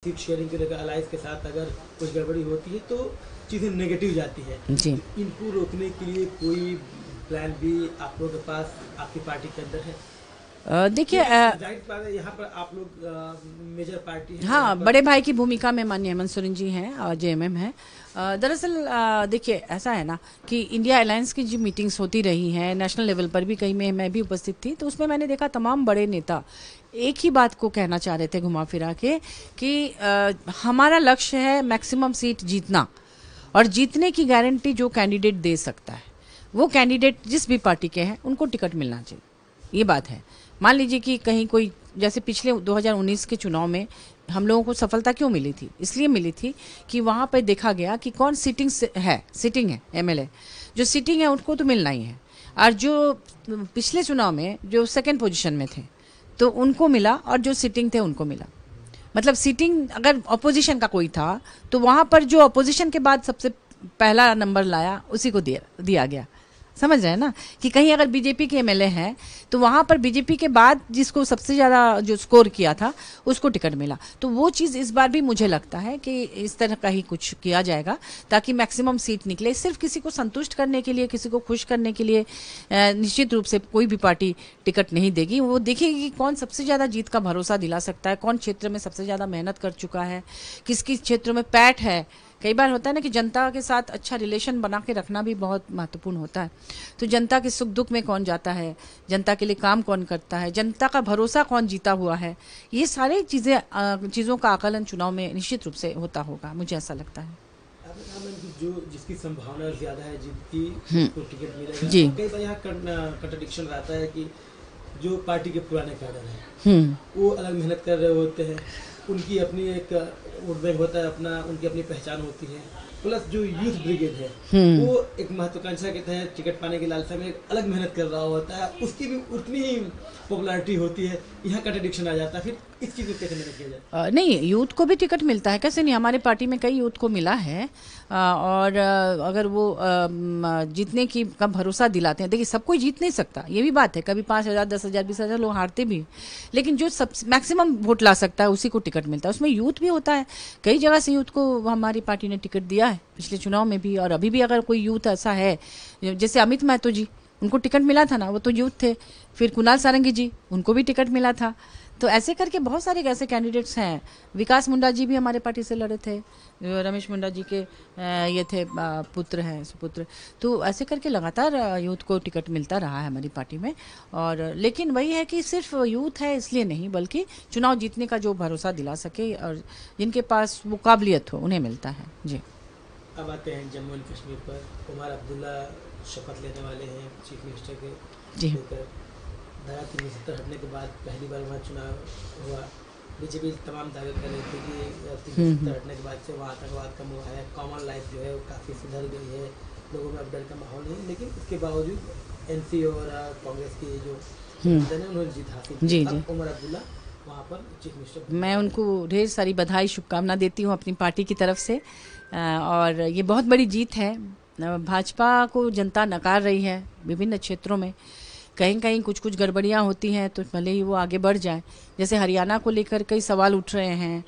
Seat sharing के लेकर alliance के साथ अगर कुछ गड़बड़ी होती है तो चीज़ें नेगेटिव जाती है जी। इनको रोकने के लिए कोई प्लान भी आप लोगों के पास आपकी पार्टी के अंदर है? देखिए यहाँ पर आप लोग मेजर पार्टी है। हाँ, बड़े भाई की भूमिका में माननीय हेमंत सोरेन जी हैं और जेएमएम है। दरअसल देखिए ऐसा है ना कि इंडिया अलायंस की जो मीटिंग्स होती रही हैं नेशनल लेवल पर भी, कहीं में मैं भी उपस्थित थी, तो उसमें मैंने देखा तमाम बड़े नेता एक ही बात को कहना चाह रहे थे घुमा फिरा के कि हमारा लक्ष्य है मैक्सिमम सीट जीतना, और जीतने की गारंटी जो कैंडिडेट दे सकता है वो कैंडिडेट जिस भी पार्टी के हैं उनको टिकट मिलना चाहिए, ये बात है। मान लीजिए कि कहीं कोई, जैसे पिछले 2019 के चुनाव में हम लोगों को सफलता क्यों मिली थी, इसलिए मिली थी कि वहाँ पर देखा गया कि कौन सिटिंग है एमएलए, जो सिटिंग है उनको तो मिलना ही है, और जो पिछले चुनाव में जो सेकंड पोजीशन में थे तो उनको मिला, और जो सिटिंग थे उनको मिला। मतलब सिटिंग अगर अपोजिशन का कोई था तो वहाँ पर जो अपोजिशन के बाद सबसे पहला नंबर लाया उसी को दिया गया। समझ रहे हैं ना कि कहीं अगर बीजेपी के एमएलए हैं तो वहाँ पर बीजेपी के बाद जिसको सबसे ज़्यादा जो स्कोर किया था उसको टिकट मिला। तो वो चीज़ इस बार भी मुझे लगता है कि इस तरह का ही कुछ किया जाएगा ताकि मैक्सिमम सीट निकले। सिर्फ किसी को संतुष्ट करने के लिए, किसी को खुश करने के लिए निश्चित रूप से कोई भी पार्टी टिकट नहीं देगी। वो देखेगी कि कौन सबसे ज़्यादा जीत का भरोसा दिला सकता है, कौन क्षेत्र में सबसे ज़्यादा मेहनत कर चुका है, किस किस क्षेत्रों में पैठ है। कई बार होता है ना कि जनता के साथ अच्छा रिलेशन बना के रखना भी बहुत महत्वपूर्ण होता है। तो जनता के सुख दुख में कौन जाता है, जनता के लिए काम कौन करता है, जनता का भरोसा कौन जीता हुआ है, ये सारी चीज़ों का आकलन चुनाव में निश्चित रूप से होता होगा, मुझे ऐसा लगता है। जो जिसकी संभावना ज्यादा है जिसकी को टिकट मिलेगा, जी। कई बार यहाँ कंट्रडिक्शन रहता है कि जो पार्टी के पुराने कैडर हैं वो अलग मेहनत कर रहे होते हैं, उनकी अपनी एक वोट बैंक होता है, अपना उनकी अपनी पहचान होती है, प्लस जो यूथ ब्रिगेड है वो एक महत्वाकांक्षा के तहत टिकट पाने की लालसा में एक अलग मेहनत कर रहा होता है, उसकी भी उतनी ही पॉपुलैरिटी होती है। यहाँ कंट्रडिक्शन आ जाता है, फिर इस चीज़ को कैसे मैनेज किया जाए? नहीं, यूथ को भी टिकट मिलता है, कैसे नहीं, हमारे पार्टी में कई यूथ को मिला है। और अगर वो जीतने की का भरोसा दिलाते हैं, देखिए सब कोई जीत नहीं सकता, ये भी बात है, कभी 5,000 10,000 20,000 लोग हारते भी, लेकिन जो सब मैक्सिमम वोट ला सकता है उसी को टिकट मिलता है। उसमें यूथ भी होता है, कई जगह से यूथ को हमारी पार्टी ने टिकट दिया है, पिछले चुनाव में भी, और अभी भी अगर कोई यूथ ऐसा है, जैसे अमित महतो जी, उनको टिकट मिला था ना, वो तो यूथ थे। फिर कुणाल सारंगी जी, उनको भी टिकट मिला था। तो ऐसे करके बहुत सारे ऐसे कैंडिडेट्स हैं। विकास मुंडा जी भी हमारे पार्टी से लड़े थे, रमेश मुंडा जी के ये थे पुत्र हैं, सुपुत्र। तो ऐसे करके लगातार यूथ को टिकट मिलता रहा है हमारी पार्टी में। और लेकिन वही है कि सिर्फ यूथ है इसलिए नहीं, बल्कि चुनाव जीतने का जो भरोसा दिला सके और जिनके पास वो काबिलियत हो उन्हें मिलता है। जी। अब आते हैं जम्मू एंड कश्मीर पर। उमर अब्दुल्ला शपथ लेने वाले हैं चीफ मिनिस्टर के जी। धारा 370 हटने के बाद पहली बार वहाँ चुनाव हुआ। बीजेपी तमाम दावे कर रही थी कि 370 हटने के बाद से वहाँ आतंकवाद कम हुआ है, कॉमन लाइफ जो है वो काफ़ी सुधर गई है, लोगों में अब डर का माहौल नहीं है। लेकिन उसके बावजूद एनसी और कांग्रेस की जो उन्होंने जीत हासिल की। अब उमर अब्दुल्ला वहाँ पर चीफ मिनिस्टर, मैं उनको ढेर सारी बधाई शुभकामना देती हूँ अपनी पार्टी की तरफ से। और ये बहुत बड़ी जीत है। भाजपा को जनता नकार रही है विभिन्न क्षेत्रों में, कहीं कहीं कुछ गड़बड़ियाँ होती हैं तो भले ही वो आगे बढ़ जाए। जैसे हरियाणा को लेकर कई सवाल उठ रहे हैं,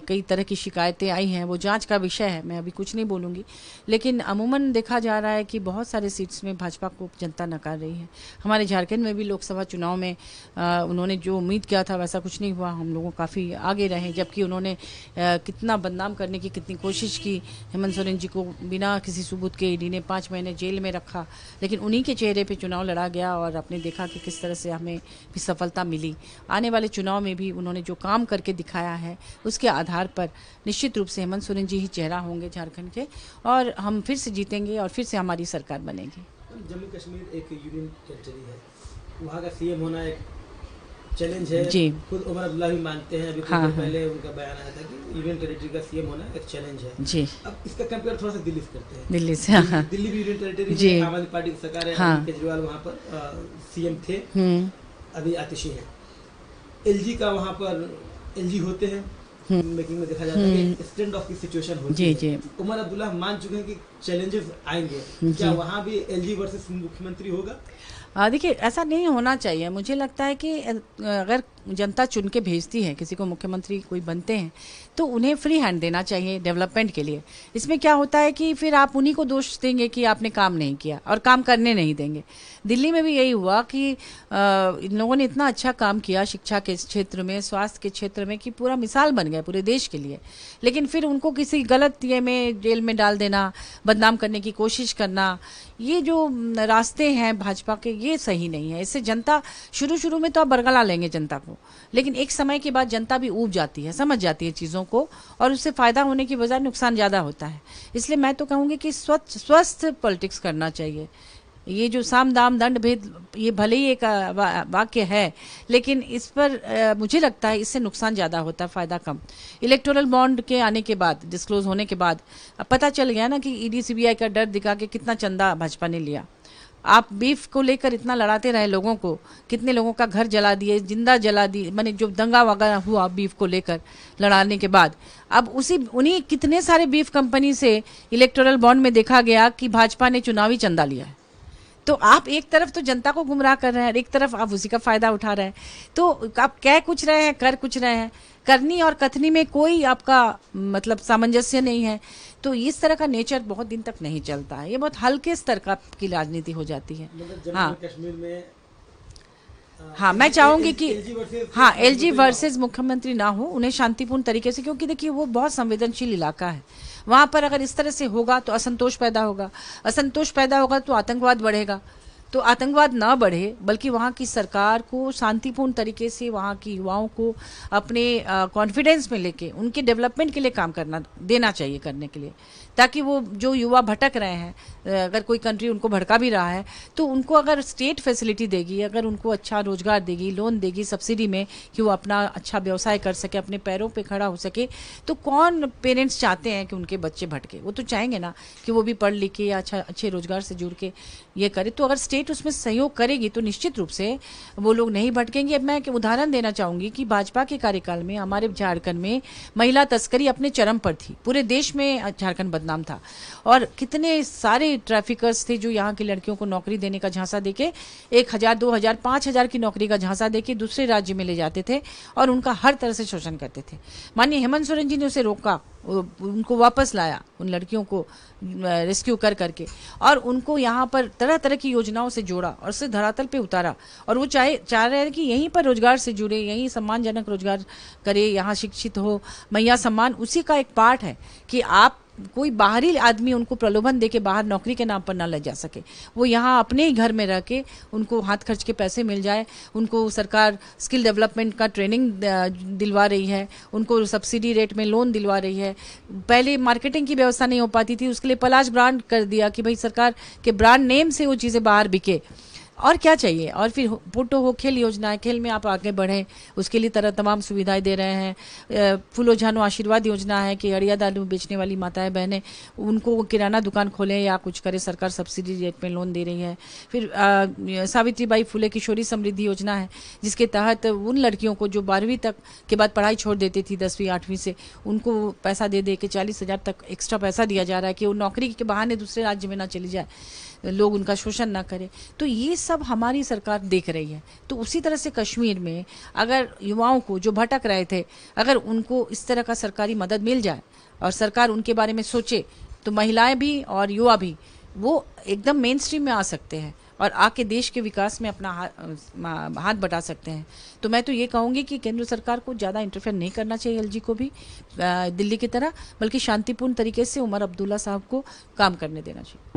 कई तरह की शिकायतें आई हैं, वो जांच का विषय है, मैं अभी कुछ नहीं बोलूँगी। लेकिन अमूमन देखा जा रहा है कि बहुत सारे सीट्स में भाजपा को जनता नकार रही है। हमारे झारखंड में भी लोकसभा चुनाव में उन्होंने जो उम्मीद किया था वैसा कुछ नहीं हुआ, हम लोगों काफ़ी आगे रहे, जबकि उन्होंने कितना बदनाम करने की कितनी कोशिश की। हेमंत सोरेन जी को बिना किसी सबूत के ईडी ने 5 महीने जेल में रखा, लेकिन उन्हीं के चेहरे पर चुनाव लड़ा गया और आपने देखा कि किस तरह से हमें भी सफलता मिली। आने वाले चुनाव में भी उन्होंने जो काम करके दिखाया है उसके आधार पर निश्चित रूप से हेमंत सोरेन जी ही चेहरा होंगे झारखंड के, और हम फिर से जीतेंगे और फिर से हमारी सरकार बनेगी। जम्मू कश्मीर एक यूनियन टेरिटरी है, वहाँ का सीएम होना एक चैलेंज है जी। खुद उमर अब्दुल्ला भी मानते हैं। अभी हाँ, पहले उनका बयान आया था कि यूनियन टेरिटरी का सीएम होना एक चैलेंज है। जी। अब इसका कंपेयर थोड़ा सा दिल्ली से करते हैं। दिल्ली से, हाँ। दिल्ली भी यूनियन टेरिटरी जी। है, आम आदमी पार्टी की सरकार है, हाँ। केजरीवाल वहाँ पर सीएम थे, अभी आतिशी है। एलजी का वहाँ पर एलजी होते हैं, मेकिंग में देखा जाता है कि स्टैंड ऑफ की सिचुएशन होती है। जी। उमर अब्दुल्ला मान चुके हैं कि चैलेंजेस आएंगे, क्या वहाँ भी एलजी वर्सेस मुख्यमंत्री होगा? देखिए, ऐसा नहीं होना चाहिए। मुझे लगता है कि अगर जनता चुन के भेजती है किसी को, मुख्यमंत्री कोई बनते हैं, तो उन्हें फ्री हैंड देना चाहिए डेवलपमेंट के लिए। इसमें क्या होता है कि फिर आप उन्हीं को दोष देंगे कि आपने काम नहीं किया और काम करने नहीं देंगे। दिल्ली में भी यही हुआ कि इन लोगों ने इतना अच्छा काम किया शिक्षा के क्षेत्र में, स्वास्थ्य के क्षेत्र में, कि पूरा मिसाल बन गया पूरे देश के लिए। लेकिन फिर उनको किसी गलत ये में जेल में डाल देना, बदनाम करने की कोशिश करना, ये जो रास्ते हैं भाजपा के, ये सही नहीं है। इससे जनता, शुरू शुरू में तो आप बरगला लेंगे जनता को, लेकिन एक समय के बाद जनता भी ऊब जाती है, समझ जाती है चीज़ों को, और उससे फायदा होने की बजाय नुकसान ज़्यादा होता है। इसलिए मैं तो कहूँगी कि स्वस्थ पॉलिटिक्स करना चाहिए। ये जो साम दाम दंड भेद, ये भले ही एक वाक्य है, लेकिन इस पर मुझे लगता है इससे नुकसान ज़्यादा होता है, फ़ायदा कम। इलेक्टोरल बॉन्ड के आने के बाद, डिस्क्लोज होने के बाद अब पता चल गया ना कि ईडी सीबीआई का डर दिखा के कितना चंदा भाजपा ने लिया। आप बीफ को लेकर इतना लड़ाते रहे लोगों को, कितने लोगों का घर जला दिए, जिंदा जला दिए, माने जो दंगा वगैरह हुआ बीफ को लेकर लड़ाने के बाद, अब उन्हीं कितने सारे बीफ कंपनी से इलेक्टोरल बॉन्ड में देखा गया कि भाजपा ने चुनावी चंदा लिया है। तो आप एक तरफ तो जनता को गुमराह कर रहे हैं, एक तरफ आप उसी का फायदा उठा रहे हैं। तो आप कह कुछ रहे हैं, कर कुछ रहे हैं, करनी और कथनी में कोई आपका मतलब सामंजस्य नहीं है। तो इस तरह का नेचर बहुत दिन तक नहीं चलता है, ये बहुत हल्के स्तर का की राजनीति हो जाती है। हाँ, कश्मीर में हाँ, मैं चाहूंगी कि हाँ, एलजी वर्सेस मुख्यमंत्री ना हो, उन्हें शांतिपूर्ण तरीके से, क्योंकि देखिए वो बहुत संवेदनशील इलाका है। वहां पर अगर इस तरह से होगा तो असंतोष पैदा होगा, असंतोष पैदा होगा तो आतंकवाद बढ़ेगा। तो आतंकवाद ना बढ़े, बल्कि वहाँ की सरकार को शांतिपूर्ण तरीके से वहाँ की युवाओं को अपने कॉन्फिडेंस में लेके उनके डेवलपमेंट के लिए काम करना देना चाहिए, करने के लिए, ताकि वो जो युवा भटक रहे हैं, अगर कोई कंट्री उनको भड़का भी रहा है तो उनको अगर स्टेट फैसिलिटी देगी, अगर उनको अच्छा रोजगार देगी, लोन देगी सब्सिडी में, कि वो अपना अच्छा व्यवसाय कर सके, अपने पैरों पे खड़ा हो सके, तो कौन पेरेंट्स चाहते हैं कि उनके बच्चे भटके? वो तो चाहेंगे ना कि वो भी पढ़ लिख के या अच्छे रोजगार से जुड़ के ये करे। तो अगर स्टेट उसमें सहयोग करेगी तो निश्चित रूप से वो लोग नहीं भटकेंगे। अब मैं एक उदाहरण देना चाहूंगी कि भाजपा के कार्यकाल में हमारे झारखंड में महिला तस्करी अपने चरम पर थी, पूरे देश में झारखंड बदनाम था, और कितने सारे ट्रैफिकर्स थे जो यहाँ की लड़कियों को नौकरी देने का झांसा देके 1000, 2000, 5000 की नौकरी का झांसा देके दूसरे राज्य में ले जाते थे और उनका हर तरह से शोषण करते थे। माननीय हेमंत सोरेन जी ने उसे रोका, उनको वापस लाया, उन लड़कियों को रेस्क्यू कर करके, और उनको यहाँ पर तरह तरह की योजनाओं से जोड़ा और उसे धरातल पे उतारा। और वो चाह रहे हैं कि यहीं पर रोजगार से जुड़े, यहीं सम्मानजनक रोजगार करे, यहाँ शिक्षित हो। मैया सम्मान उसी का एक पार्ट है कि आप कोई बाहरी आदमी उनको प्रलोभन देके बाहर नौकरी के नाम पर ना ले जा सके, वो यहाँ अपने ही घर में रह के उनको हाथ खर्च के पैसे मिल जाए। उनको सरकार स्किल डेवलपमेंट का ट्रेनिंग दिलवा रही है, उनको सब्सिडी रेट में लोन दिलवा रही है। पहले मार्केटिंग की व्यवस्था नहीं हो पाती थी, उसके लिए पलाश ब्रांड कर दिया कि भाई सरकार के ब्रांड नेम से वो चीज़ें बाहर बिके। और क्या चाहिए? और फिर पुटो हो खेल योजना है, खेल में आप आगे बढ़ें, उसके लिए तरह तमाम सुविधाएं दे रहे हैं। फूलो झानो आशीर्वाद योजना है कि अड़िया दालू बेचने वाली माताएं बहनें उनको किराना दुकान खोलें या कुछ करें, सरकार सब्सिडी रेट में लोन दे रही है। फिर सावित्रीबाई फुले किशोरी समृद्धि योजना है, जिसके तहत उन लड़कियों को जो 12वीं तक के बाद पढ़ाई छोड़ देती थी 10वीं 8वीं से, उनको पैसा दे दे के 40,000 तक एक्स्ट्रा पैसा दिया जा रहा है कि वो नौकरी के बहाने दूसरे राज्य में ना चली जाए, लोग उनका शोषण ना करें। तो ये सब हमारी सरकार देख रही है। तो उसी तरह से कश्मीर में अगर युवाओं को जो भटक रहे थे, अगर उनको इस तरह का सरकारी मदद मिल जाए और सरकार उनके बारे में सोचे, तो महिलाएं भी और युवा भी वो एकदम मेन स्ट्रीम में आ सकते हैं और आके देश के विकास में अपना हाथ बटा सकते हैं। तो मैं तो ये कहूँगी कि केंद्र सरकार को ज़्यादा इंटरफेयर नहीं करना चाहिए एलजी को भी दिल्ली की तरह, बल्कि शांतिपूर्ण तरीके से उमर अब्दुल्ला साहब को काम करने देना चाहिए।